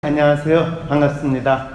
안녕하세요. 반갑습니다.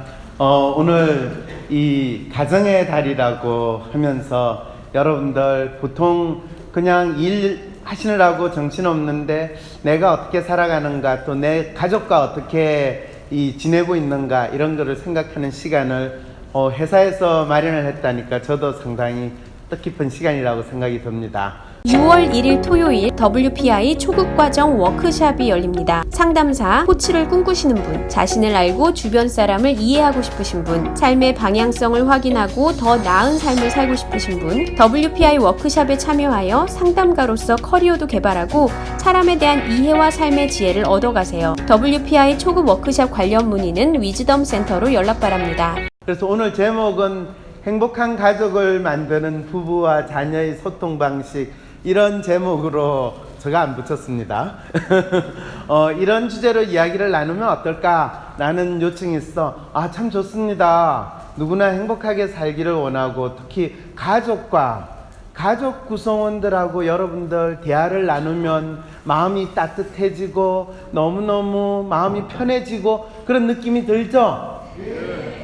오늘 이 가정의 달이라고 하면서 여러분들 보통 그냥 일 하시느라고 정신없는데 내가 어떻게 살아가는가, 또 내 가족과 어떻게 지내고 있는가, 이런 거를 생각하는 시간을 회사에서 마련을 했다니까 저도 상당히 뜻깊은 시간이라고 생각이 듭니다. 6월 1일 토요일 WPI 초급과정 워크샵이 열립니다. 상담사, 코치를 꿈꾸시는 분, 자신을 알고 주변 사람을 이해하고 싶으신 분, 삶의 방향성을 확인하고 더 나은 삶을 살고 싶으신 분, WPI 워크샵에 참여하여 상담가로서 커리어도 개발하고 사람에 대한 이해와 삶의 지혜를 얻어가세요. WPI 초급 워크샵 관련 문의는 위즈덤 센터로 연락 바랍니다. 그래서 오늘 제목은 행복한 가족을 만드는 부부와 자녀의 소통 방식, 이런 제목으로 제가 안 붙였습니다. 이런 주제로 이야기를 나누면 어떨까? 라는 요청이 있어. 참 좋습니다. 누구나 행복하게 살기를 원하고, 특히 가족 구성원들하고 여러분들 대화를 나누면 마음이 따뜻해지고 너무너무 마음이 편해지고 그런 느낌이 들죠?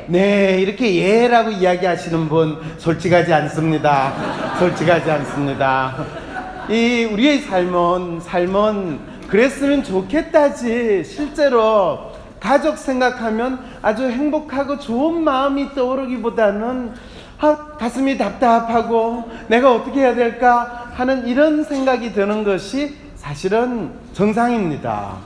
네, 이렇게 예라고 이야기하시는 분 솔직하지 않습니다. 솔직하지 않습니다. 우리의 삶은 그랬으면 좋겠다지, 실제로 가족 생각하면 아주 행복하고 좋은 마음이 떠오르기보다는 가슴이 답답하고 내가 어떻게 해야 될까 하는 이런 생각이 드는 것이 사실은 정상입니다.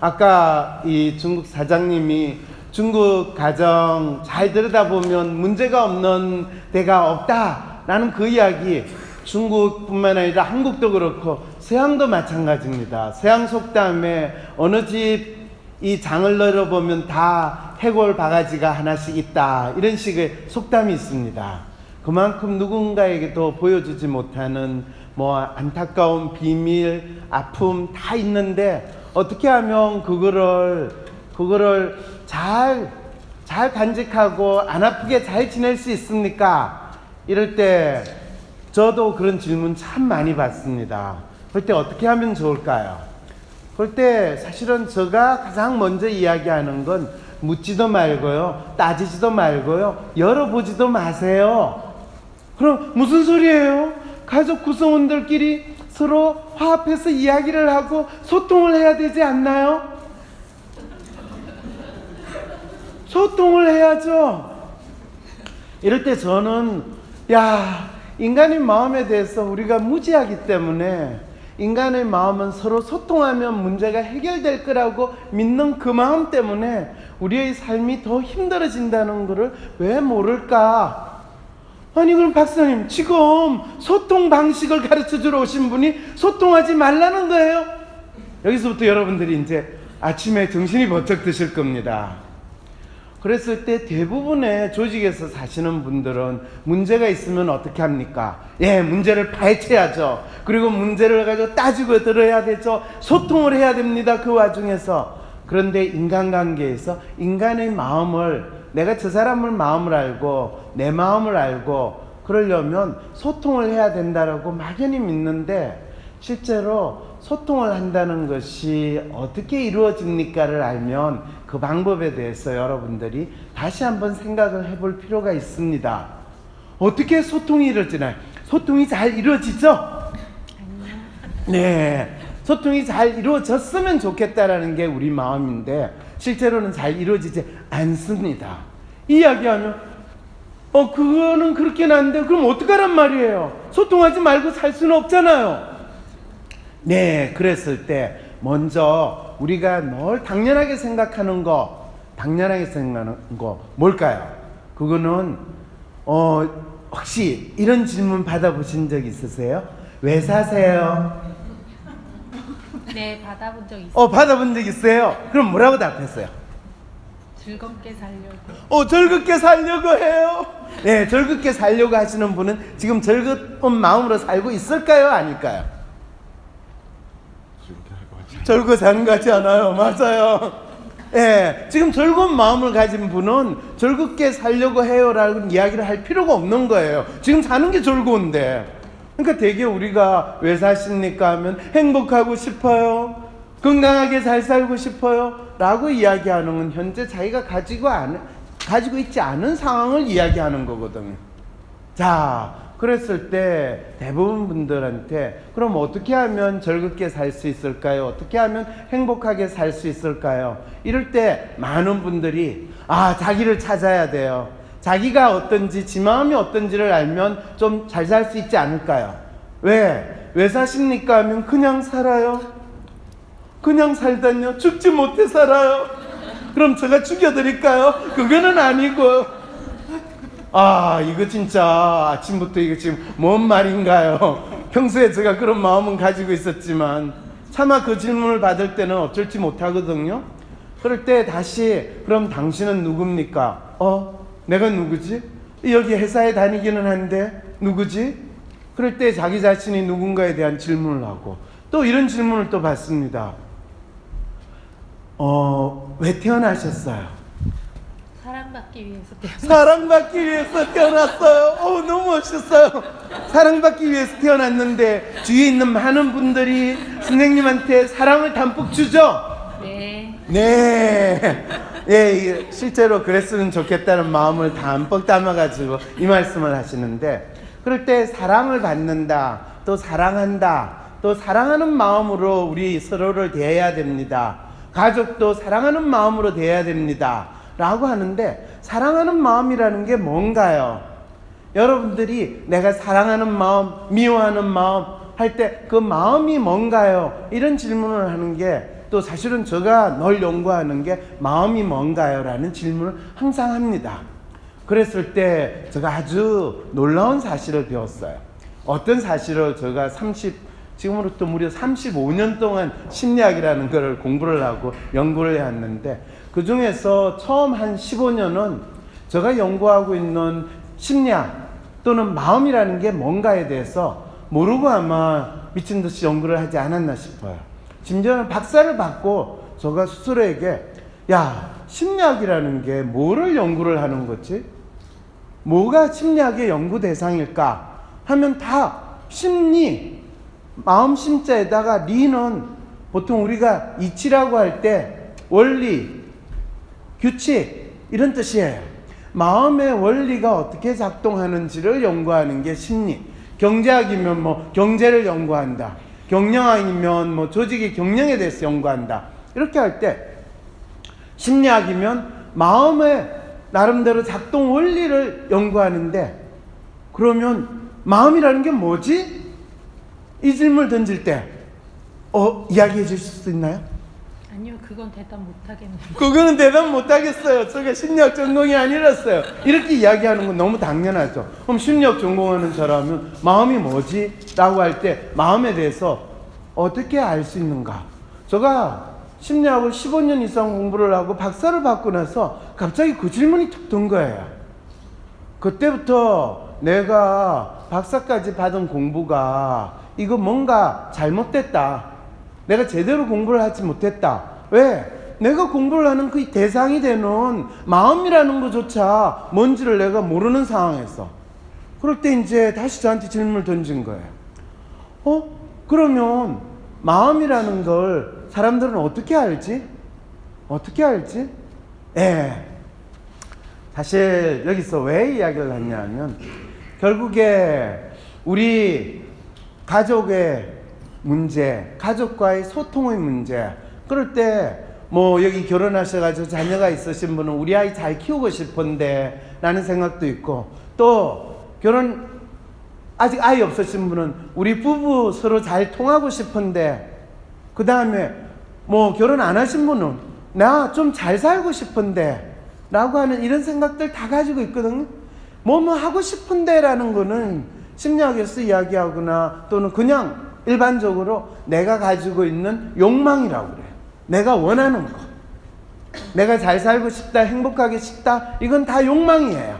아까 이 중국 사장님이 중국 가정 잘 들여다보면 문제가 없는 데가 없다라는 그 이야기, 중국뿐만 아니라 한국도 그렇고 서양도 마찬가지입니다. 서양 속담에 어느 집 이 장을 열어보면 다 해골 바가지가 하나씩 있다, 이런 식의 속담이 있습니다. 그만큼 누군가에게도 보여주지 못하는 안타까운 비밀, 아픔 다 있는데 어떻게 하면 그거를 잘 간직하고 안 아프게 잘 지낼 수 있습니까? 이럴 때 저도 그런 질문 참 많이 받습니다. 그럴 때 어떻게 하면 좋을까요? 그럴 때 사실은 제가 가장 먼저 이야기하는 건 묻지도 말고요, 따지지도 말고요, 열어보지도 마세요. 그럼 무슨 소리예요? 가족 구성원들끼리 서로 화합해서 이야기를 하고 소통을 해야 되지 않나요? 소통을 해야죠. 이럴 때 저는 인간의 마음에 대해서 우리가 무지하기 때문에, 인간의 마음은 서로 소통하면 문제가 해결될 거라고 믿는 그 마음 때문에 우리의 삶이 더 힘들어진다는 것을 왜 모를까? 아니, 그럼 박사님, 지금 소통 방식을 가르쳐 주러 오신 분이 소통하지 말라는 거예요? 여기서부터 여러분들이 이제 아침에 정신이 번쩍 드실 겁니다. 그랬을 때 대부분의 조직에서 사시는 분들은 문제가 있으면 어떻게 합니까? 문제를 파헤쳐야죠. 그리고 문제를 가지고 따지고 들어야 되죠. 소통을 해야 됩니다. 그 와중에서. 그런데 인간관계에서 인간의 마음을, 내가 저 사람을 마음을 알고 내 마음을 알고 그러려면 소통을 해야 된다라고 막연히 믿는데, 실제로 소통을 한다는 것이 어떻게 이루어집니까를 알면 그 방법에 대해서 여러분들이 다시 한번 생각을 해볼 필요가 있습니다. 어떻게 소통이 이루어지나요? 소통이 잘 이루어지죠? 네, 소통이 잘 이루어졌으면 좋겠다라는 게 우리 마음인데 실제로는 잘 이루어지지 않습니다. 이야기하면 그거는 그렇긴 한데 그럼 어떡하란 말이에요? 소통하지 말고 살 수는 없잖아요. 네, 그랬을 때 먼저 우리가 늘 당연하게 생각하는 거 뭘까요? 그거는 혹시 이런 질문 받아보신 적 있으세요? 왜 사세요? 네, 받아본 적 있어요. 받아본 적 있어요? 그럼 뭐라고 답했어요? 즐겁게 살려고. 즐겁게 살려고 해요. 네, 즐겁게 살려고 하시는 분은 지금 즐거운 마음으로 살고 있을까요? 아닐까요? 즐거워 사는 것 같지 않아요? 맞아요. 지금 즐거운 마음을 가진 분은 즐겁게 살려고 해요라고 이야기를 할 필요가 없는 거예요. 지금 사는 게 즐거운데. 그러니까 되게 우리가 왜 사십니까 하면 행복하고 싶어요, 건강하게 잘 살고 싶어요, 거라고 이야기하는 건 현재 자기가 가지고 있지 않은 상황을 이야기하는 거거든요. 자, 그랬을 때 대부분 분들한테 그럼 어떻게 하면 즐겁게 살 수 있을까요? 어떻게 하면 행복하게 살 수 있을까요? 이럴 때 많은 분들이 자기를 찾아야 돼요. 자기가 어떤지, 지 마음이 어떤지를 알면 좀 잘 살 수 있지 않을까요? 왜 사십니까? 하면 그냥 살아요. 그냥 살다뇨? 죽지 못해 살아요. 그럼 제가 죽여드릴까요? 그거는 아니고. 이거 진짜 아침부터 이거 지금 뭔 말인가요? 평소에 제가 그런 마음은 가지고 있었지만 차마 그 질문을 받을 때는 어쩔지 못하거든요. 그럴 때 다시 그럼 당신은 누굽니까? 내가 누구지? 여기 회사에 다니기는 한데 누구지? 그럴 때 자기 자신이 누군가에 대한 질문을 하고 또 이런 질문을 또 받습니다. 왜 태어나셨어요? 사랑받기 위해서 태어났어요. 사랑받기 위해서 태어났어요. 너무 멋있어요. 사랑받기 위해서 태어났는데 주위에 있는 많은 분들이 선생님한테 사랑을 담뿍 주죠? 네. 예, 실제로 그랬으면 좋겠다는 마음을 담뿍 담아가지고 이 말씀을 하시는데, 그럴 때 사랑을 받는다, 또 사랑한다, 또 사랑하는 마음으로 우리 서로를 대해야 됩니다. 가족도 사랑하는 마음으로 대해야 됩니다. 라고 하는데, 사랑하는 마음이라는 게 뭔가요? 여러분들이 내가 사랑하는 마음, 미워하는 마음 할 때 그 마음이 뭔가요? 이런 질문을 하는 게 또 사실은 제가 늘 연구하는 게 마음이 뭔가요? 라는 질문을 항상 합니다. 그랬을 때 제가 아주 놀라운 사실을 배웠어요. 어떤 사실을 제가 지금으로부터 무려 35년 동안 심리학이라는 것을 공부를 하고 연구를 해왔는데, 그 중에서 처음 한 15년은 제가 연구하고 있는 심리학 또는 마음이라는 게 뭔가에 대해서 모르고 아마 미친 듯이 연구를 하지 않았나 싶어요. 심지어는 박사를 받고 제가 스스로에게 심리학이라는 게 뭐를 연구를 하는 거지? 뭐가 심리학의 연구 대상일까? 하면 다 심리, 마음 심자에다가 리는 보통 우리가 이치라고 할 때 원리, 규칙 이런 뜻이에요. 마음의 원리가 어떻게 작동하는지를 연구하는 게 심리. 경제학이면 경제를 연구한다. 경영학이면 조직의 경영에 대해서 연구한다. 이렇게 할 때, 심리학이면 마음의 나름대로 작동 원리를 연구하는데, 그러면 마음이라는 게 뭐지? 이 질문을 던질 때 이야기해 주실 수 있나요? 아니요, 그건 대답 못하겠네요. 그거는 대답 못하겠어요. 제가 심리학 전공이 아니랐어요. 이렇게 이야기하는 건 너무 당연하죠. 그럼 심리학 전공하는 사람은 마음이 뭐지? 라고 할 때 마음에 대해서 어떻게 알 수 있는가? 제가 심리학을 15년 이상 공부를 하고 박사를 받고 나서 갑자기 그 질문이 툭 든 거예요. 그때부터 내가 박사까지 받은 공부가 이거 뭔가 잘못됐다. 내가 제대로 공부를 하지 못했다. 왜? 내가 공부를 하는 그 대상이 되는 마음이라는 것조차 뭔지를 내가 모르는 상황에서. 그럴 때 이제 다시 저한테 질문을 던진 거예요. 그러면 마음이라는 걸 사람들은 어떻게 알지? 어떻게 알지? 사실 여기서 왜 이야기를 했냐면, 결국에 우리 가족의 문제, 가족과의 소통의 문제, 그럴 때 여기 결혼하셔가지고 자녀가 있으신 분은 우리 아이 잘 키우고 싶은데 라는 생각도 있고, 또 아직 아이 없으신 분은 우리 부부 서로 잘 통하고 싶은데, 그 다음에 결혼 안 하신 분은 나 좀 잘 살고 싶은데 라고 하는 이런 생각들 다 가지고 있거든요. 하고 싶은데 라는 거는 심리학에서 이야기하거나 또는 그냥 일반적으로 내가 가지고 있는 욕망이라고 그래요. 내가 원하는 거. 내가 잘 살고 싶다, 행복하게 싶다, 이건 다 욕망이에요.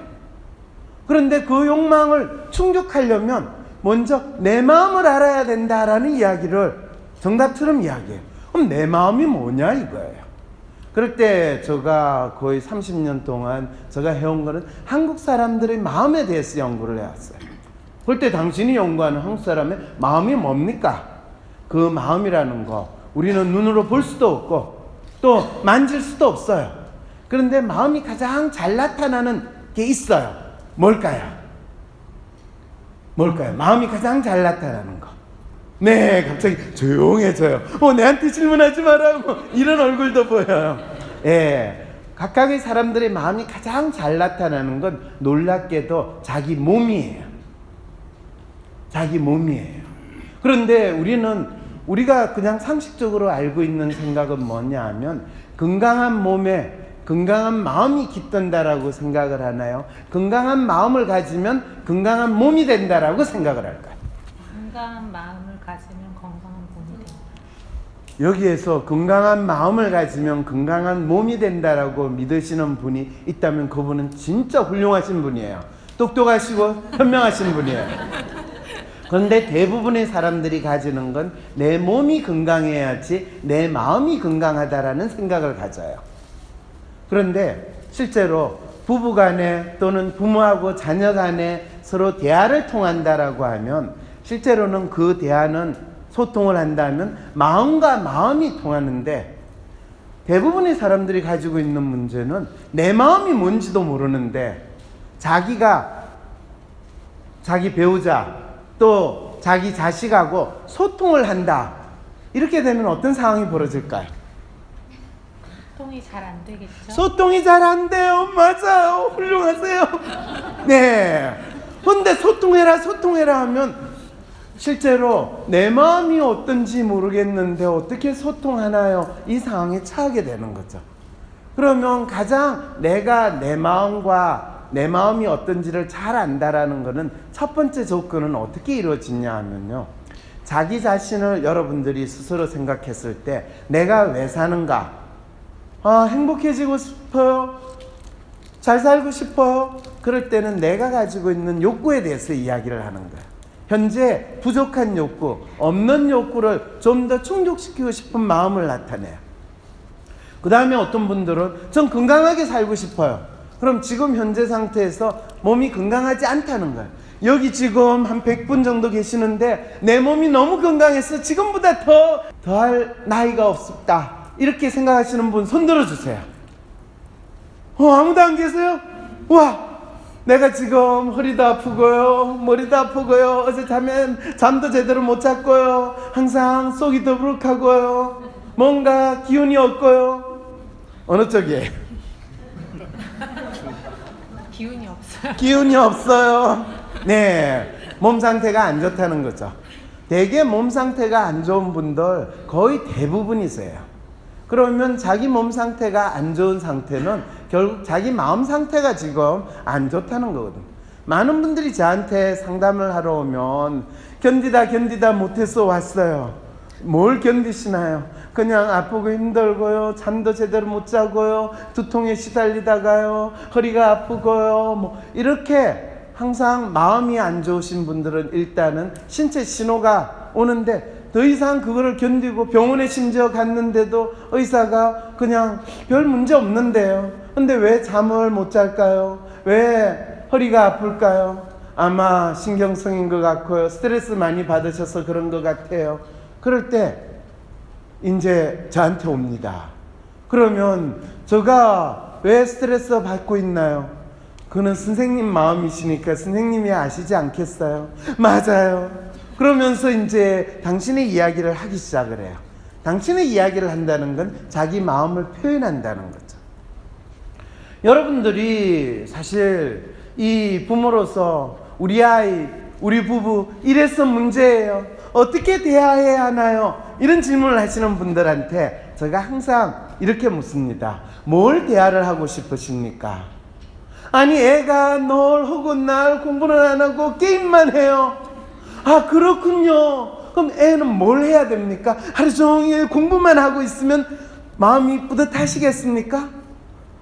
그런데 그 욕망을 충족하려면 먼저 내 마음을 알아야 된다라는 이야기를 정답처럼 이야기해요. 그럼 내 마음이 뭐냐 이거예요. 그럴 때 제가 거의 30년 동안 제가 해온 거는 한국 사람들의 마음에 대해서 연구를 해왔어요. 그럴 때 당신이 연구하는 한국 사람의 마음이 뭡니까? 그 마음이라는 거 우리는 눈으로 볼 수도 없고 또 만질 수도 없어요. 그런데 마음이 가장 잘 나타나는 게 있어요. 뭘까요? 마음이 가장 잘 나타나는 거. 네, 갑자기 조용해져요. 내한테 질문하지 마라. 이런 얼굴도 보여요. 예, 각각의 사람들의 마음이 가장 잘 나타나는 건 놀랍게도 자기 몸이에요. 자기 몸이에요. 그런데 우리가 그냥 상식적으로 알고 있는 생각은 뭐냐 하면 건강한 몸에 건강한 마음이 깃든다라고 생각을 하나요? 건강한 마음을 가지면 건강한 몸이 된다라고 생각을 할까요? 건강한 마음을 가지면 건강한 몸이 된다. 여기에서 건강한 마음을 가지면 건강한 몸이 된다라고 믿으시는 분이 있다면 그분은 진짜 훌륭하신 분이에요. 똑똑하시고 현명하신 분이에요. 그런데 대부분의 사람들이 가지는 건 내 몸이 건강해야지 내 마음이 건강하다라는 생각을 가져요. 그런데 실제로 부부간에 또는 부모하고 자녀간에 서로 대화를 통한다라고 하면 실제로는 그 대화는 소통을 한다면 마음과 마음이 통하는데 대부분의 사람들이 가지고 있는 문제는 내 마음이 뭔지도 모르는데 자기가 자기 배우자 또 자기 자식하고 소통을 한다. 이렇게 되면 어떤 상황이 벌어질까요? 소통이 잘 안 되겠죠? 소통이 잘 안 돼요. 맞아요. 훌륭하세요. 네. 근데 소통해라 하면 실제로 내 마음이 어떤지 모르겠는데 어떻게 소통하나요? 이 상황에 처하게 되는 거죠. 그러면 가장 내가 내 마음이 어떤지를 잘 안다라는 것은 첫 번째 조건은 어떻게 이루어지냐 하면요. 자기 자신을 여러분들이 스스로 생각했을 때 내가 왜 사는가? 행복해지고 싶어요? 잘 살고 싶어요? 그럴 때는 내가 가지고 있는 욕구에 대해서 이야기를 하는 거예요. 현재 부족한 욕구, 없는 욕구를 좀 더 충족시키고 싶은 마음을 나타내요. 그 다음에 어떤 분들은 전 건강하게 살고 싶어요. 그럼 지금 현재 상태에서 몸이 건강하지 않다는 거예요. 여기 지금 한 100분 정도 계시는데 내 몸이 너무 건강해서 지금보다 더 할 나이가 없다. 이렇게 생각하시는 분 손 들어주세요. 아무도 안 계세요? 와, 내가 지금 허리도 아프고요, 머리도 아프고요, 어제 잠도 제대로 못 잤고요, 항상 속이 더부룩하고요, 뭔가 기운이 없고요. 어느 쪽이에요? 기운이 없어요. 기운이 없어요. 네, 몸 상태가 안 좋다는 거죠. 대개 몸 상태가 안 좋은 분들 거의 대부분이세요. 그러면 자기 몸 상태가 안 좋은 상태는 결국 자기 마음 상태가 지금 안 좋다는 거거든요. 많은 분들이 저한테 상담을 하러 오면 견디다 못해서 왔어요. 뭘 견디시나요? 그냥 아프고 힘들고요, 잠도 제대로 못 자고요, 두통에 시달리다가요, 허리가 아프고요, 이렇게 항상 마음이 안 좋으신 분들은 일단은 신체 신호가 오는데 더 이상 그거를 견디고 병원에 심지어 갔는데도 의사가 그냥 별 문제 없는데요. 근데 왜 잠을 못 잘까요? 왜 허리가 아플까요? 아마 신경성인 것 같고요. 스트레스 많이 받으셔서 그런 것 같아요. 그럴 때 이제 저한테 옵니다. 그러면 제가 왜 스트레스 받고 있나요? 그는 선생님 마음이시니까 선생님이 아시지 않겠어요? 맞아요. 그러면서 이제 당신의 이야기를 하기 시작을 해요. 당신의 이야기를 한다는 건 자기 마음을 표현한다는 거죠. 여러분들이 사실 이 부모로서 우리 아이, 우리 부부 이래서 문제예요. 어떻게 대화해야 하나요? 이런 질문을 하시는 분들한테 제가 항상 이렇게 묻습니다. 뭘 대화를 하고 싶으십니까? 아니 애가 널 혹은 날 공부는 안 하고 게임만 해요. 아 그렇군요. 그럼 애는 뭘 해야 됩니까? 하루 종일 공부만 하고 있으면 마음이 뿌듯하시겠습니까?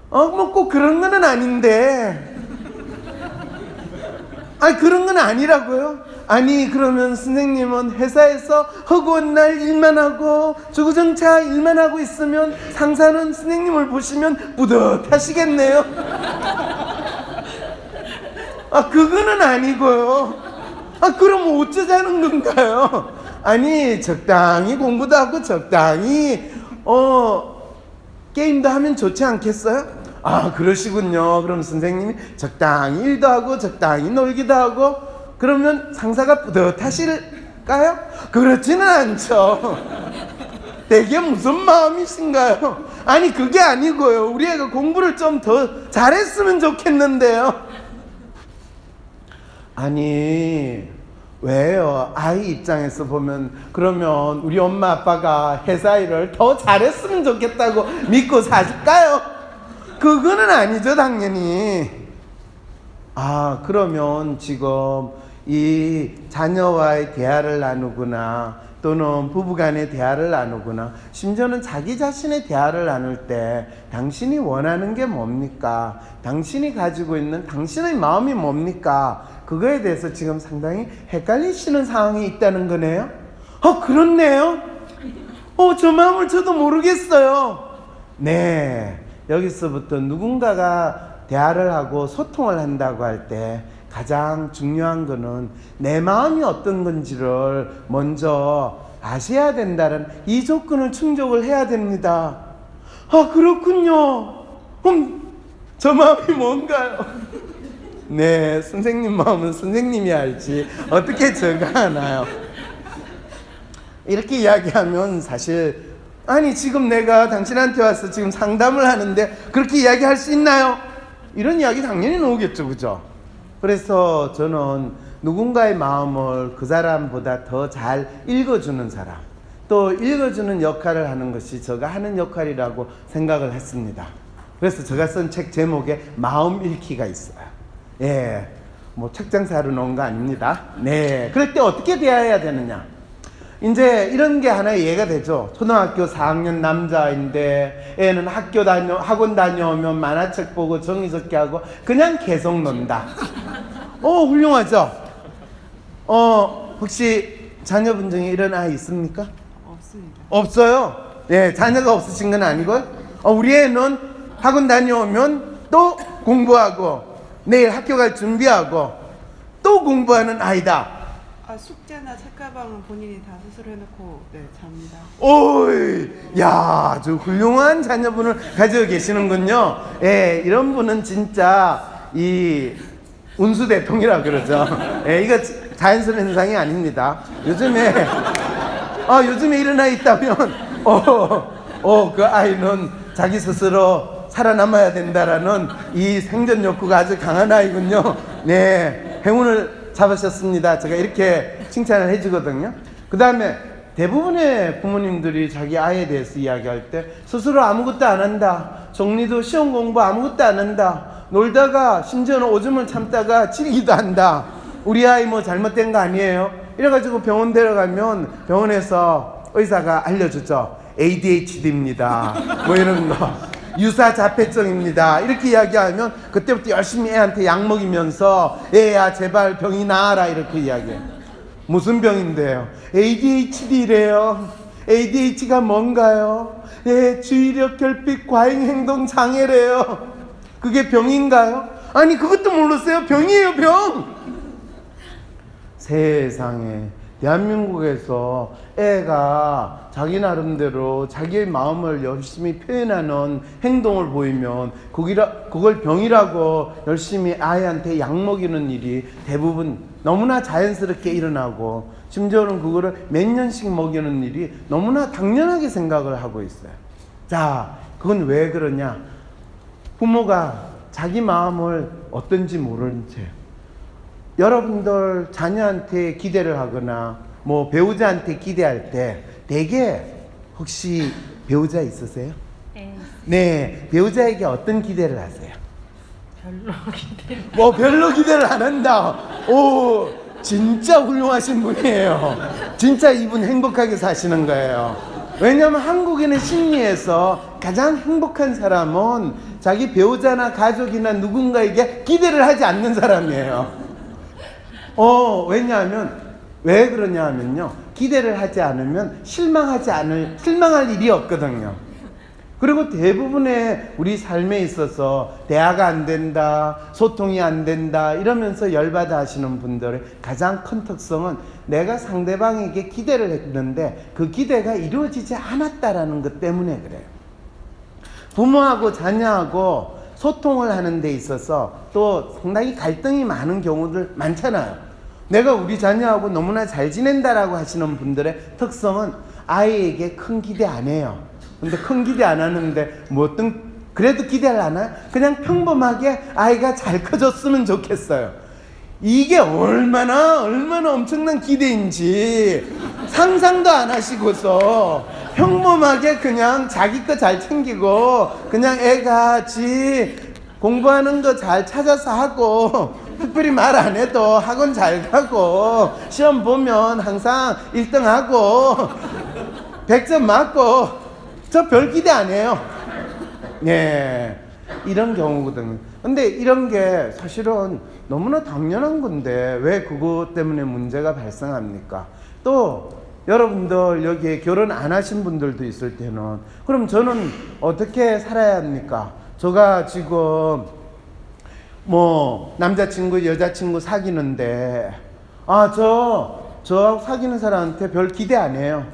뭐 꼭 그런 건 아닌데. 아니 그런 건 아니라고요? 아니 그러면 선생님은 회사에서 허구한 날 일만 하고 주구장창 일만 하고 있으면 상사는 선생님을 보시면 뿌듯하시겠네요? 아 그거는 아니고요. 아 그럼 어쩌자는 건가요? 아니 적당히 공부도 하고 적당히 게임도 하면 좋지 않겠어요? 아, 그러시군요. 그럼 선생님이 적당히 일도 하고 적당히 놀기도 하고 그러면 상사가 뿌듯하실까요? 그렇지는 않죠. 되게 무슨 마음이신가요? 아니, 그게 아니고요. 우리 애가 공부를 좀 더 잘했으면 좋겠는데요. 아니, 왜요? 아이 입장에서 보면 그러면 우리 엄마 아빠가 회사 일을 더 잘했으면 좋겠다고 믿고 사실까요? 그거는 아니죠, 당연히. 아, 그러면 지금 이 자녀와의 대화를 나누거나 또는 부부간의 대화를 나누거나 심지어는 자기 자신의 대화를 나눌 때 당신이 원하는 게 뭡니까? 당신이 가지고 있는 당신의 마음이 뭡니까? 그거에 대해서 지금 상당히 헷갈리시는 상황이 있다는 거네요. 그렇네요. 저 마음을 저도 모르겠어요. 네, 여기서부터 누군가가 대화를 하고 소통을 한다고 할 때 가장 중요한 거는 내 마음이 어떤 건지를 먼저 아셔야 된다는 이 조건을 충족을 해야 됩니다. 그렇군요. 저 마음이 뭔가요? 네, 선생님 마음은 선생님이 알지 어떻게 제가 아나요? 이렇게 이야기하면 사실 아니, 지금 내가 당신한테 와서 지금 상담을 하는데 그렇게 이야기할 수 있나요? 이런 이야기 당연히 나오겠죠, 그죠? 그래서 저는 누군가의 마음을 그 사람보다 더 잘 읽어주는 사람, 또 읽어주는 역할을 하는 것이 제가 하는 역할이라고 생각을 했습니다. 그래서 제가 쓴 책 제목에 마음 읽기가 있어요. 예, 뭐 책장 사러 놓은 거 아닙니다. 네, 그럴 때 어떻게 대해야 되느냐? 이제 이런 게 하나 이해가 되죠. 초등학교 4학년 남자인데 애는 학원 다녀오면 만화책 보고 정의 적기 하고 그냥 계속 논다. 훌륭하죠? 혹시 자녀분 중에 이런 아이 있습니까? 없습니다. 없어요? 예, 자녀가 없으신 건 아니고요. 우리 애는 학원 다녀오면 또 공부하고 내일 학교 갈 준비하고 또 공부하는 아이다. 숙제나 책가방은 본인이 다 스스로 해놓고 잡니다. 오이, 야, 아주 훌륭한 자녀분을 가지고 계시는군요. 예, 이런 분은 진짜 이 운수대통이라 그러죠. 예, 이거 자연스러운 현상이 아닙니다. 요즘에 이런 아이 있다면 그 아이는 자기 스스로 살아남아야 된다라는 이 생존 욕구가 아주 강한 아이군요. 네, 행운을 잡으셨습니다. 제가 이렇게 칭찬을 해주거든요. 그 다음에 대부분의 부모님들이 자기 아이에 대해서 이야기할 때 스스로 아무것도 안 한다. 정리도 시험 공부 아무것도 안 한다. 놀다가 심지어는 오줌을 참다가 치기도 한다. 우리 아이 뭐 잘못된 거 아니에요? 이래가지고 병원 데려가면 병원에서 의사가 알려주죠. ADHD입니다. 뭐 이런 거. 유사자폐증입니다. 이렇게 이야기하면 그때부터 열심히 애한테 약 먹이면서 애야 제발 병이 나아라 이렇게 이야기해요. 무슨 병인데요? ADHD래요. ADHD가 뭔가요? 주의력 결핍 과잉행동 장애래요. 그게 병인가요? 아니, 그것도 모르세요? 병이에요, 병. 세상에, 대한민국에서 애가 자기 나름대로 자기의 마음을 열심히 표현하는 행동을 보이면 그걸 병이라고 열심히 아이한테 약 먹이는 일이 대부분 너무나 자연스럽게 일어나고, 심지어는 그거를 몇 년씩 먹이는 일이 너무나 당연하게 생각을 하고 있어요. 자, 그건 왜 그러냐? 부모가 자기 마음을 어떤지 모르는 채, 여러분들 자녀한테 기대를 하거나 뭐 배우자한테 기대할 때 대개 혹시 배우자 있으세요? 네, 네, 배우자에게 어떤 기대를 하세요? 별로 기대. 별로 기대를 안 한다. 오, 진짜 훌륭하신 분이에요. 진짜 이분 행복하게 사시는 거예요. 왜냐하면 한국인의 심리에서 가장 행복한 사람은 자기 배우자나 가족이나 누군가에게 기대를 하지 않는 사람이에요. 왜냐하면 왜 그러냐 하면요, 기대를 하지 않으면 실망할 일이 없거든요. 그리고 대부분의 우리 삶에 있어서 대화가 안 된다, 소통이 안 된다 이러면서 열받아 하시는 분들의 가장 큰 특성은 내가 상대방에게 기대를 했는데 그 기대가 이루어지지 않았다라는 것 때문에 그래요. 부모하고 자녀하고 소통을 하는 데 있어서 또 상당히 갈등이 많은 경우들 많잖아요. 내가 우리 자녀하고 너무나 잘 지낸다라고 하시는 분들의 특성은 아이에게 큰 기대 안 해요. 근데 큰 기대 안 하는데 뭐 어떤 그래도 기대하려나? 그냥 평범하게 아이가 잘 커졌으면 좋겠어요. 이게 얼마나 엄청난 기대인지 상상도 안 하시고서 평범하게 그냥 자기 거 잘 챙기고 그냥 애가 지 공부하는 거 잘 찾아서 하고 특별히 말 안 해도 학원 잘 가고 시험 보면 항상 1등 하고 100점 맞고 저 별 기대 안 해요. 예, 이런 경우거든요. 근데 이런 게 사실은 너무나 당연한 건데 왜 그것 때문에 문제가 발생합니까? 또 여러분들 여기에 결혼 안 하신 분들도 있을 때는 그럼 저는 어떻게 살아야 합니까? 제가 지금 뭐 남자친구 여자친구 사귀는데 저 사귀는 사람한테 별 기대 안 해요.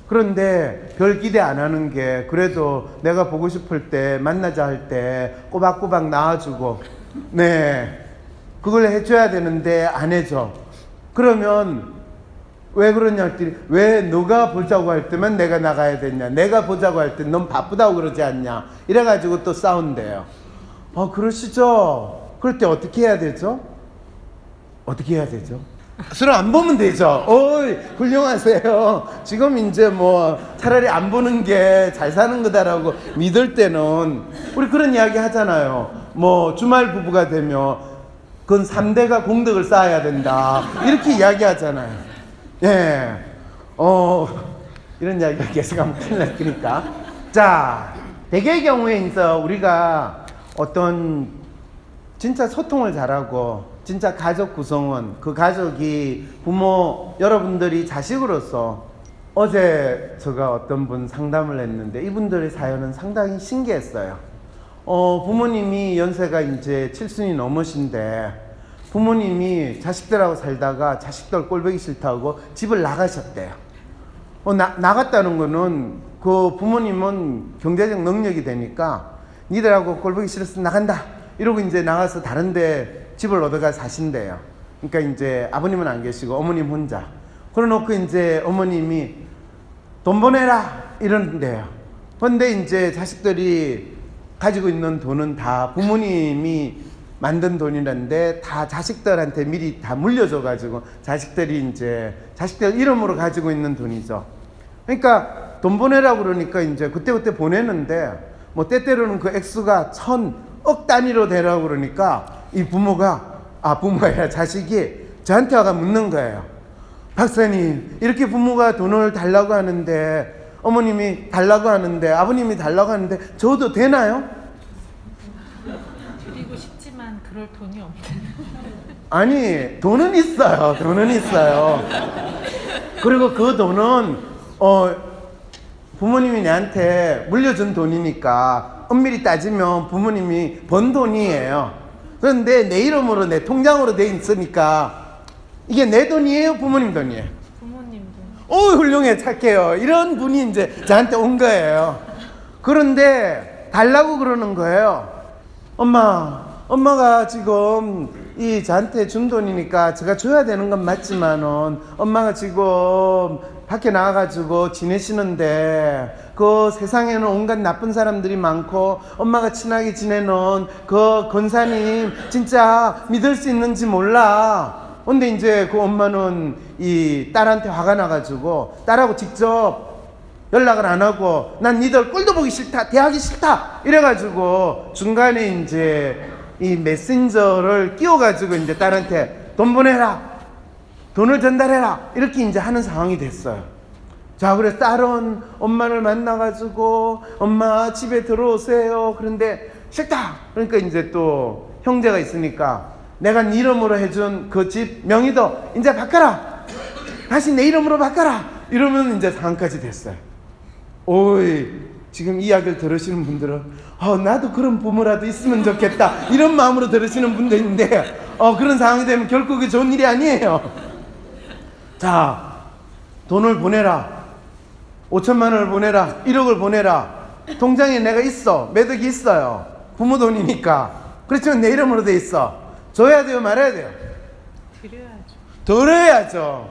그런데 별 기대 안 하는 게 그래도 내가 보고 싶을 때 만나자 할 때 꼬박꼬박 나와주고 네 그걸 해줘야 되는데 안 해줘. 그러면 왜 그러냐 했더니 왜 너가 보자고 할 때만 내가 나가야 되냐, 내가 보자고 할 때 넌 바쁘다고 그러지 않냐 이래가지고 또 싸운대요. 그러시죠? 그럴 때 어떻게 해야 되죠? 어떻게 해야 되죠? 서로 안 보면 되죠. 어이 훌륭하세요. 지금 이제 뭐 차라리 안 보는 게 잘 사는 거다라고 믿을 때는 우리 그런 이야기 하잖아요. 뭐 주말 부부가 되면 그건 3대가 공덕을 쌓아야 된다 이렇게 이야기 하잖아요. 예. 이런 이야기가 계속하면 큰일 날 거니까. 자, 대개의 경우에 이제 우리가 어떤 진짜 소통을 잘하고 진짜 가족 구성원, 그 가족이 부모, 여러분들이 자식으로서 어제 제가 어떤 분 상담을 했는데 이분들의 사연은 상당히 신기했어요. 부모님이 연세가 이제 7순이 넘으신데 부모님이 자식들하고 살다가 자식들 꼴보기 싫다고 집을 나가셨대요. 나갔다는 거는 그 부모님은 경제적 능력이 되니까 니들하고 꼴보기 싫어서 나간다 이러고 이제 나가서 다른데 집을 얻어가 사신대요. 그러니까 이제 아버님은 안 계시고 어머님 혼자. 그래놓고 이제 어머님이 돈 보내라 이러는데요. 그런데 이제 자식들이 가지고 있는 돈은 다 부모님이 만든 돈이란데 다 자식들한테 미리 다 물려줘가지고 자식들이 이제 자식들 이름으로 가지고 있는 돈이죠. 그러니까 돈 보내라고 그러니까 이제 그때그때 보내는데 뭐 때때로는 그 액수가 1000억 단위로 되라고 그러니까 이 부모가 아니라 자식이 저한테 와가 묻는 거예요. 박사님 이렇게 부모가 돈을 달라고 하는데 어머님이 달라고 하는데 아버님이 달라고 하는데 저도 되나요? 드리고 싶지만 그럴 돈이 없는. 아니 돈은 있어요. 돈은 있어요. 그리고 그 돈은 부모님이 내한테 물려준 돈이니까 엄밀히 따지면 부모님이 번 돈이에요. 그런데 내 이름으로 내 통장으로 돼 있으니까 이게 내 돈이에요? 부모님 돈이에요? 부모님 돈. 훌륭해 착해요. 이런 분이 이제 저한테 온 거예요. 그런데 달라고 그러는 거예요. 엄마가 지금 이 저한테 준 돈이니까 제가 줘야 되는 건 맞지만은 엄마가 지금 밖에 나가가지고 지내시는데 그 세상에는 온갖 나쁜 사람들이 많고 엄마가 친하게 지내는 그 권사님 진짜 믿을 수 있는지 몰라. 근데 이제 그 엄마는 이 딸한테 화가 나가지고 딸하고 직접 연락을 안 하고 난 니들 꼴도 보기 싫다, 대하기 싫다 이래가지고 중간에 이제 이 메신저를 끼워가지고 이제 딸한테 돈 보내라, 돈을 전달해라 이렇게 이제 하는 상황이 됐어요. 자, 그래서 딸은 엄마를 만나가지고 엄마 집에 들어오세요. 그런데 싫다. 그러니까 이제 또 형제가 있으니까 내가 네 이름으로 해준 그 집 명의도 이제 바꿔라. 다시 내 이름으로 바꿔라. 이러면 이제 상황까지 됐어요. 지금 이야기를 들으시는 분들은 나도 그런 부모라도 있으면 좋겠다 이런 마음으로 들으시는 분도 있는데 그런 상황이 되면 결코 그게 좋은 일이 아니에요. 자, 돈을 보내라. 5천만 원을 보내라. 1억을 보내라. 통장에 내가 있어. 매덕이 있어요. 부모 돈이니까. 그렇지만 내 이름으로 돼 있어. 줘야 돼요, 말아야 돼요? 드려야죠. 드려야죠.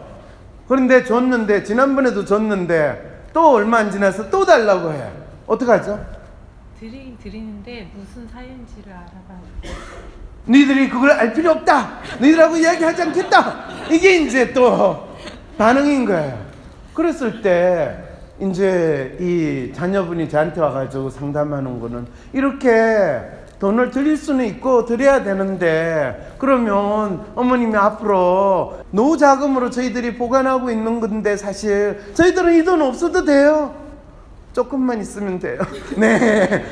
그런데 줬는데, 지난번에도 줬는데 또 얼마 안 지나서 또 달라고 해. 어떡하죠? 드리긴 드리는데 무슨 사연지를 알아봐요. 너희들이 그걸 알 필요 없다. 너희들하고 이야기하지 않겠다. 이게 이제 또 반응인 거예요. 그랬을 때 이제 이 자녀분이 저한테 와가지고 상담하는 거는, 이렇게 돈을 드릴 수는 있고 드려야 되는데, 그러면 어머님이 앞으로 노후자금으로 저희들이 보관하고 있는 건데, 사실 저희들은 이 돈 없어도 돼요. 조금만 있으면 돼요. 네,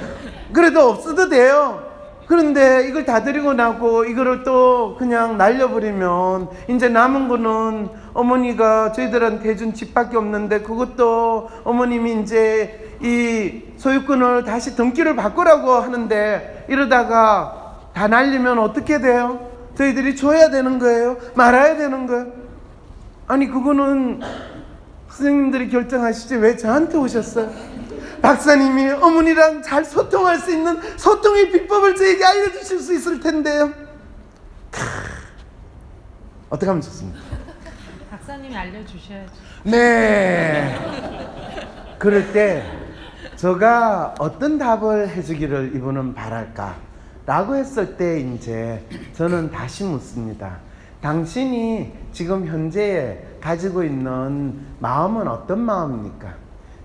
그래도 없어도 돼요. 그런데 이걸 다 드리고 나고 이거를 또 그냥 날려버리면 이제 남은 거는 어머니가 저희들한테 준 집밖에 없는데, 그것도 어머님이 이제 이 소유권을 다시 등기를 바꾸라고 하는데, 이러다가 다 날리면 어떻게 돼요? 저희들이 줘야 되는 거예요? 말아야 되는 거예요? 아니, 그거는 선생님들이 결정하시지 왜 저한테 오셨어요? 박사님이 어머니랑 잘 소통할 수 있는 소통의 비법을 저에게 알려주실 수 있을 텐데요. 어떻게 하면 좋습니까? 박사님이 알려주셔야죠. 네. 그럴 때 제가 어떤 답을 해주기를 이분은 바랄까 라고 했을 때, 이제 저는 다시 묻습니다. 당신이 지금 현재 가지고 있는 마음은 어떤 마음입니까?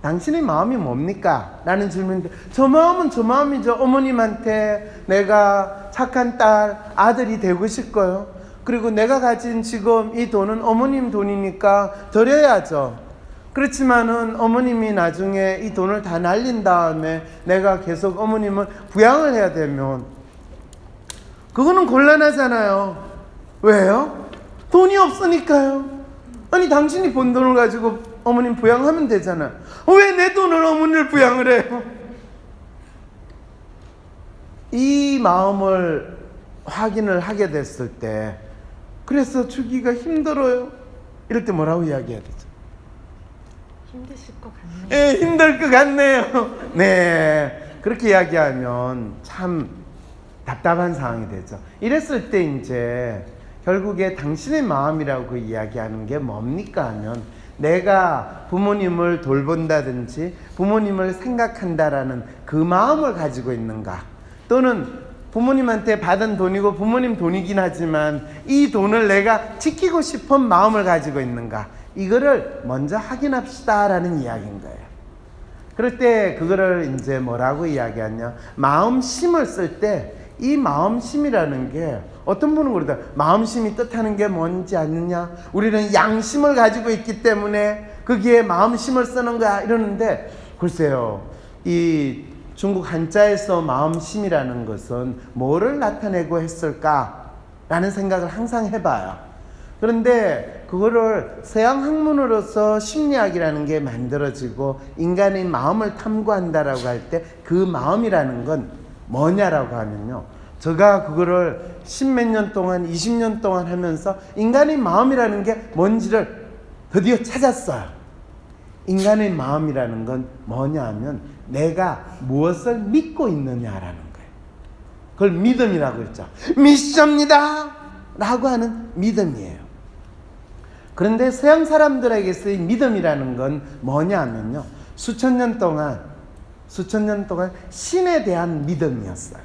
당신의 마음이 뭡니까? 라는 질문인데, 저 마음은 저 마음이죠. 어머님한테 내가 착한 딸, 아들이 되고 싶고요. 그리고 내가 가진 지금 이 돈은 어머님 돈이니까 드려야죠. 그렇지만은 어머님이 나중에 이 돈을 다 날린 다음에 내가 계속 어머님을 부양을 해야 되면 그거는 곤란하잖아요. 왜요? 돈이 없으니까요. 아니, 당신이 번 돈을 가지고 어머님 부양하면 되잖아. 왜 내 돈을 어머니를 부양을 해요? 이 마음을 확인을 하게 됐을 때, 그래서 주기가 힘들어요. 이럴 때 뭐라고 이야기해야 되죠? 힘드실 것 같네요. 예, 힘들 것 같네요. 네, 그렇게 이야기하면 참 답답한 상황이 되죠. 이랬을 때 이제 결국에 당신의 마음이라고 이야기하는 게 뭡니까 하면, 내가 부모님을 돌본다든지 부모님을 생각한다라는 그 마음을 가지고 있는가, 또는 부모님한테 받은 돈이고 부모님 돈이긴 하지만 이 돈을 내가 지키고 싶은 마음을 가지고 있는가, 이거를 먼저 확인합시다 라는 이야기인 거예요. 그럴 때 그거를 이제 뭐라고 이야기하냐, 마음심을 쓸 때 이 마음심이라는 게, 어떤 분은 그러다 마음심이 뜻하는 게 뭔지 아느냐, 우리는 양심을 가지고 있기 때문에 거기에 마음심을 쓰는 거야 이러는데, 글쎄요, 이 중국 한자에서 마음심이라는 것은 뭐를 나타내고 했을까 라는 생각을 항상 해봐요. 그런데 그거를 서양 학문으로서 심리학이라는 게 만들어지고 인간의 마음을 탐구한다라고 할 때 그 마음이라는 건 뭐냐라고 하면요, 제가 그거를 10몇 년 동안 20년 동안 하면서 인간의 마음이라는 게 뭔지를 드디어 찾았어요. 인간의 마음이라는 건 뭐냐 하면 내가 무엇을 믿고 있느냐라는 거예요. 그걸 믿음이라고 했죠. 믿습니다 라고 하는 믿음이에요. 그런데 서양 사람들에게서의 믿음이라는 건 뭐냐 하면요, 수천 년 동안 신에 대한 믿음이었어요.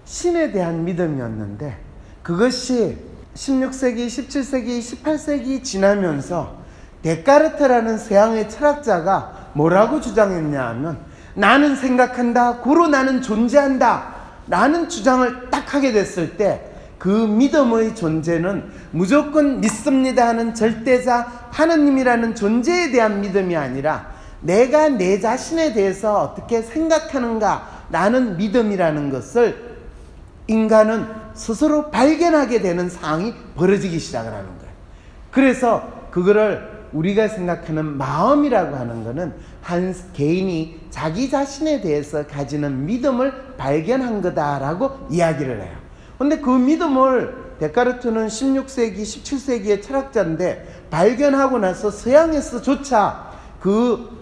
신에 대한 믿음이었는데, 그것이 16세기, 17세기, 18세기 지나면서 데카르트라는 서양의 철학자가 뭐라고 주장했냐 하면, 나는 생각한다, 고로 나는 존재한다 라는 주장을 딱 하게 됐을 때, 그 믿음의 존재는 무조건 믿습니다 하는 절대자 하느님이라는 존재에 대한 믿음이 아니라 내가 내 자신에 대해서 어떻게 생각하는가 라는 믿음이라는 것을 인간은 스스로 발견하게 되는 상황이 벌어지기 시작을 하는 거예요. 그래서 그거를 우리가 생각하는 마음이라고 하는 것은 한 개인이 자기 자신에 대해서 가지는 믿음을 발견한 거다라고 이야기를 해요. 근데 그 믿음을 데카르트는 16세기, 17세기의 철학자인데 발견하고 나서 서양에서조차 그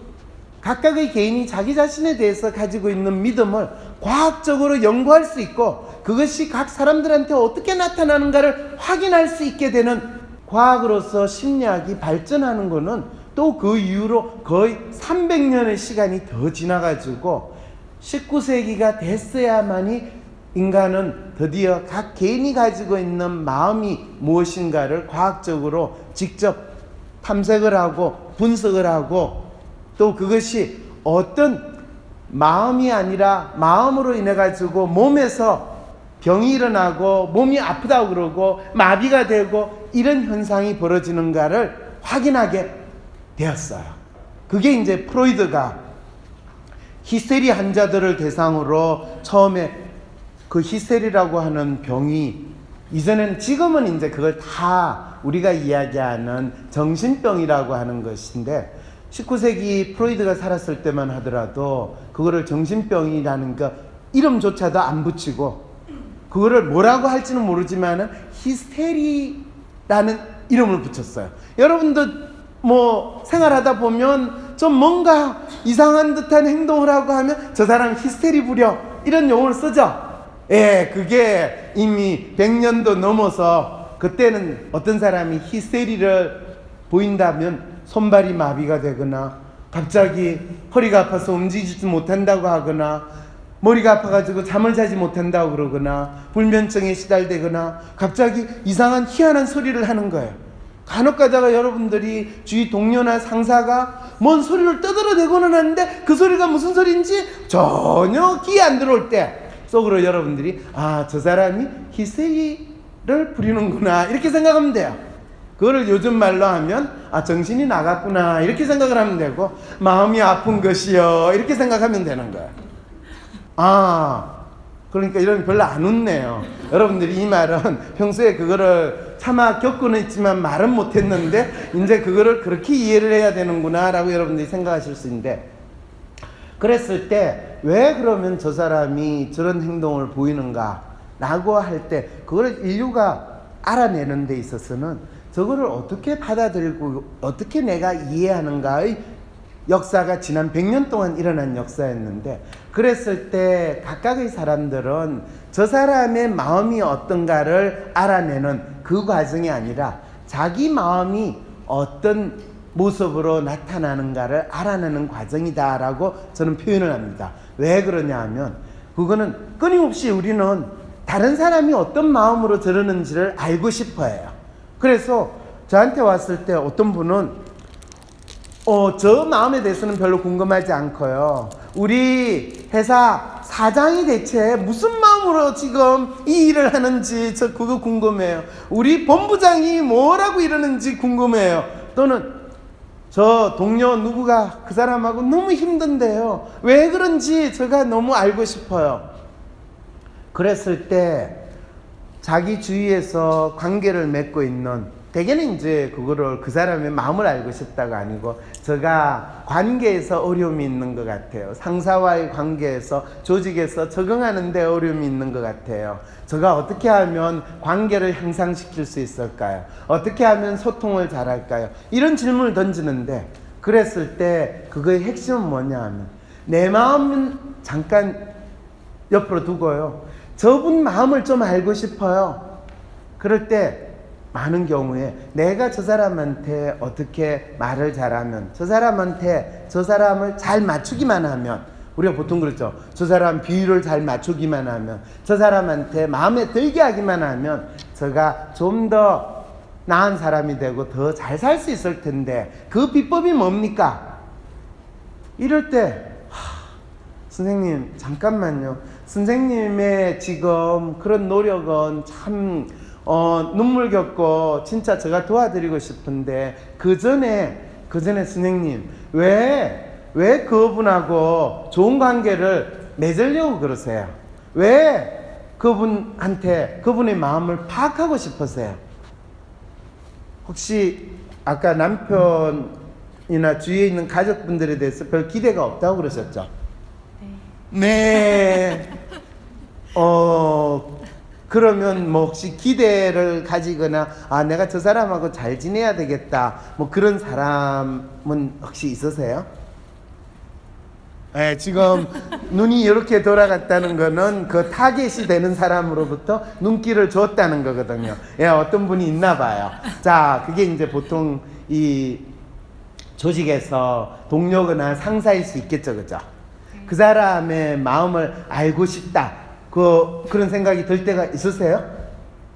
각각의 개인이 자기 자신에 대해서 가지고 있는 믿음을 과학적으로 연구할 수 있고 그것이 각 사람들한테 어떻게 나타나는가를 확인할 수 있게 되는 과학으로서 심리학이 발전하는 것은 또 그 이후로 거의 300년의 시간이 더 지나가지고 19세기가 됐어야만이 인간은 드디어 각 개인이 가지고 있는 마음이 무엇인가를 과학적으로 직접 탐색을 하고 분석을 하고 또 그것이 어떤 마음이 아니라 마음으로 인해 가지고 몸에서 병이 일어나고 몸이 아프다고 그러고 마비가 되고 이런 현상이 벌어지는가를 확인하게 되었어요. 그게 이제 프로이드가 히스테리 환자들을 대상으로 처음에 그 히스테리라고 하는 병이 이전에는 지금은 이제 그걸 다 우리가 이야기하는 정신병이라고 하는 것인데 19세기 프로이드가 살았을 때만 하더라도 그거를 정신병이라는 그 이름조차도 안 붙이고 그거를 뭐라고 할지는 모르지만은 히스테리라는 이름을 붙였어요. 여러분도 뭐 생활하다 보면 좀 뭔가 이상한 듯한 행동을 하고 하면 저 사람 히스테리 부려 이런 용어를 쓰죠. 예, 그게 이미 100년도 넘어서 그때는 어떤 사람이 히스테리를 보인다면 손발이 마비가 되거나 갑자기 허리가 아파서 움직이지 못한다고 하거나 머리가 아파가지고 잠을 자지 못한다고 그러거나 불면증에 시달되거나 갑자기 이상한 희한한 소리를 하는 거예요. 간혹 가다가 여러분들이 주위 동료나 상사가 뭔 소리를 떠들어대고는 하는데 그 소리가 무슨 소리인지 전혀 귀에 안 들어올 때 속으로 여러분들이 아, 저 사람이 히스테리를 부리는구나 이렇게 생각하면 돼요. 그거를 요즘 말로 하면 아, 정신이 나갔구나 이렇게 생각을 하면 되고 마음이 아픈 것이요 이렇게 생각하면 되는 거예요. 아, 그러니까 이런 별로 안 웃네요. 여러분들이 이 말은 평소에 그거를 차마 겪고는 있지만 말은 못했는데 이제 그거를 그렇게 이해를 해야 되는구나 라고 여러분들이 생각하실 수 있는데 그랬을 때 왜 그러면 저 사람이 저런 행동을 보이는가 라고 할 때 그걸 인류가 알아내는 데 있어서는 저거를 어떻게 받아들이고 어떻게 내가 이해하는가의 역사가 지난 100년 동안 일어난 역사였는데 그랬을 때 각각의 사람들은 저 사람의 마음이 어떤가를 알아내는 그 과정이 아니라 자기 마음이 어떤 모습으로 나타나는가를 알아내는 과정이다라고 저는 표현을 합니다. 왜 그러냐 하면 그거는 끊임없이 우리는 다른 사람이 어떤 마음으로 저러는지를 알고 싶어 해요. 그래서 저한테 왔을 때 어떤 분은 저 마음에 대해서는 별로 궁금하지 않고요. 우리 회사 사장이 대체 무슨 마음으로 지금 이 일을 하는지 저 그거 궁금해요. 우리 본부장이 뭐라고 이러는지 궁금해요. 또는 저 동료 누구가 그 사람하고 너무 힘든데요. 왜 그런지 제가 너무 알고 싶어요. 그랬을 때 자기 주위에서 관계를 맺고 있는 대개는 이제 그거를 그 사람의 마음을 알고 싶다가 아니고 제가 관계에서 어려움이 있는 것 같아요. 상사와의 관계에서 조직에서 적응하는 데 어려움이 있는 것 같아요. 제가 어떻게 하면 관계를 향상시킬 수 있을까요? 어떻게 하면 소통을 잘할까요? 이런 질문을 던지는데 그랬을 때 그거의 핵심은 뭐냐 하면 내 마음은 잠깐 옆으로 두고요. 저분 마음을 좀 알고 싶어요. 그럴 때 많은 경우에 내가 저 사람한테 어떻게 말을 잘하면 저 사람한테 저 사람을 잘 맞추기만 하면 우리가 보통 그렇죠. 저 사람 비율을 잘 맞추기만 하면 저 사람한테 마음에 들게 하기만 하면 제가 좀 더 나은 사람이 되고 더 잘 살 수 있을 텐데 그 비법이 뭡니까? 이럴 때 선생님 잠깐만요. 선생님의 지금 그런 노력은 참 눈물 겪고 진짜 제가 도와드리고 싶은데 그 전에 선생님 왜 그분하고 좋은 관계를 맺으려고 그러세요? 왜 그분한테 그분의 마음을 파악하고 싶으세요? 혹시 아까 남편이나 주위에 있는 가족분들에 대해서 별 기대가 없다고 그러셨죠? 네. 그러면 뭐 혹시 기대를 가지거나 아 내가 저 사람하고 잘 지내야 되겠다 뭐 그런 사람은 혹시 있으세요? 예, 지금 눈이 이렇게 돌아갔다는 거는 그 타겟이 되는 사람으로부터 눈길을 줬다는 거거든요. 예, 어떤 분이 있나 봐요. 자, 그게 이제 보통 이 조직에서 동료거나 상사일 수 있겠죠, 그죠? 그 사람의 마음을 알고 싶다. 그런 생각이 들 때가 있으세요?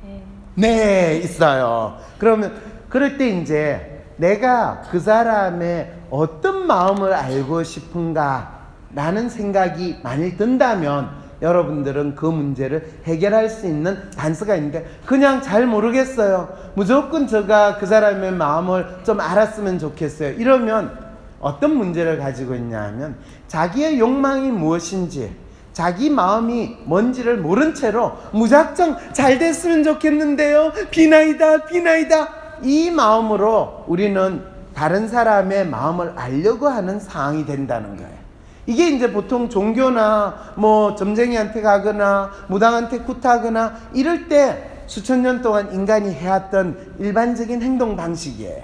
네. 네, 있어요. 그러면 그럴 때 이제 내가 그 사람의 어떤 마음을 알고 싶은가 라는 생각이 만일 든다면 여러분들은 그 문제를 해결할 수 있는 단서가 있는데 그냥 잘 모르겠어요. 무조건 제가 그 사람의 마음을 좀 알았으면 좋겠어요. 이러면 어떤 문제를 가지고 있냐 하면 자기의 욕망이 무엇인지 자기 마음이 뭔지를 모른 채로 무작정 잘 됐으면 좋겠는데요. 비나이다 비나이다 이 마음으로 우리는 다른 사람의 마음을 알려고 하는 상황이 된다는 거예요. 이게 이제 보통 종교나 뭐 점쟁이한테 가거나 무당한테 굿하거나 이럴 때 수천 년 동안 인간이 해왔던 일반적인 행동 방식이에요.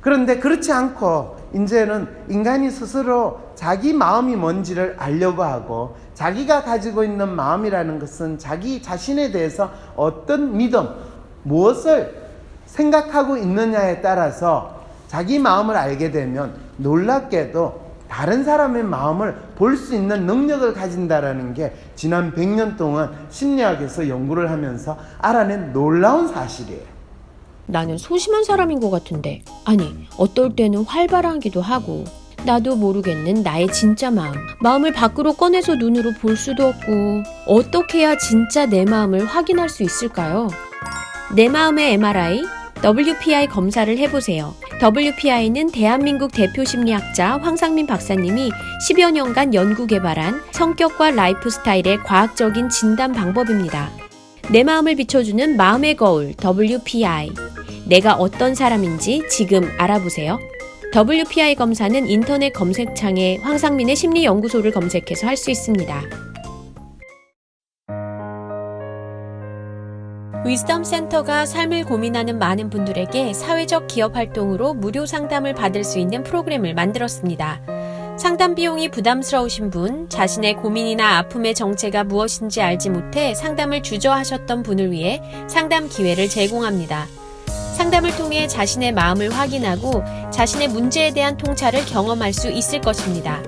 그런데 그렇지 않고 이제는 인간이 스스로 자기 마음이 뭔지를 알려고 하고 자기가 가지고 있는 마음이라는 것은 자기 자신에 대해서 어떤 믿음, 무엇을 생각하고 있느냐에 따라서 자기 마음을 알게 되면 놀랍게도 다른 사람의 마음을 볼 수 있는 능력을 가진다라는 게 지난 100년 동안 심리학에서 연구를 하면서 알아낸 놀라운 사실이에요. 나는 소심한 사람인 것 같은데. 아니, 어떨 때는 활발하기도 하고. 나도 모르겠는 나의 진짜 마음을 밖으로 꺼내서 눈으로 볼 수도 없고. 어떻게 해야 진짜 내 마음을 확인할 수 있을까요? 내 마음의 MRI, WPI 검사를 해보세요. WPI는 대한민국 대표 심리학자 황상민 박사님이 10여 년간 연구 개발한 성격과 라이프 스타일의 과학적인 진단 방법입니다. 내 마음을 비춰주는 마음의 거울 WPI. 내가 어떤 사람인지 지금 알아보세요. WPI 검사는 인터넷 검색창에 황상민의 심리연구소를 검색해서 할 수 있습니다. 위즈덤 센터가 삶을 고민하는 많은 분들에게 사회적 기업 활동으로 무료 상담을 받을 수 있는 프로그램을 만들었습니다. 상담 비용이 부담스러우신 분, 자신의 고민이나 아픔의 정체가 무엇인지 알지 못해 상담을 주저하셨던 분을 위해 상담 기회를 제공합니다. 상담을 통해 자신의 마음을 확인하고 자신의 문제에 대한 통찰을 경험할 수 있을 것입니다.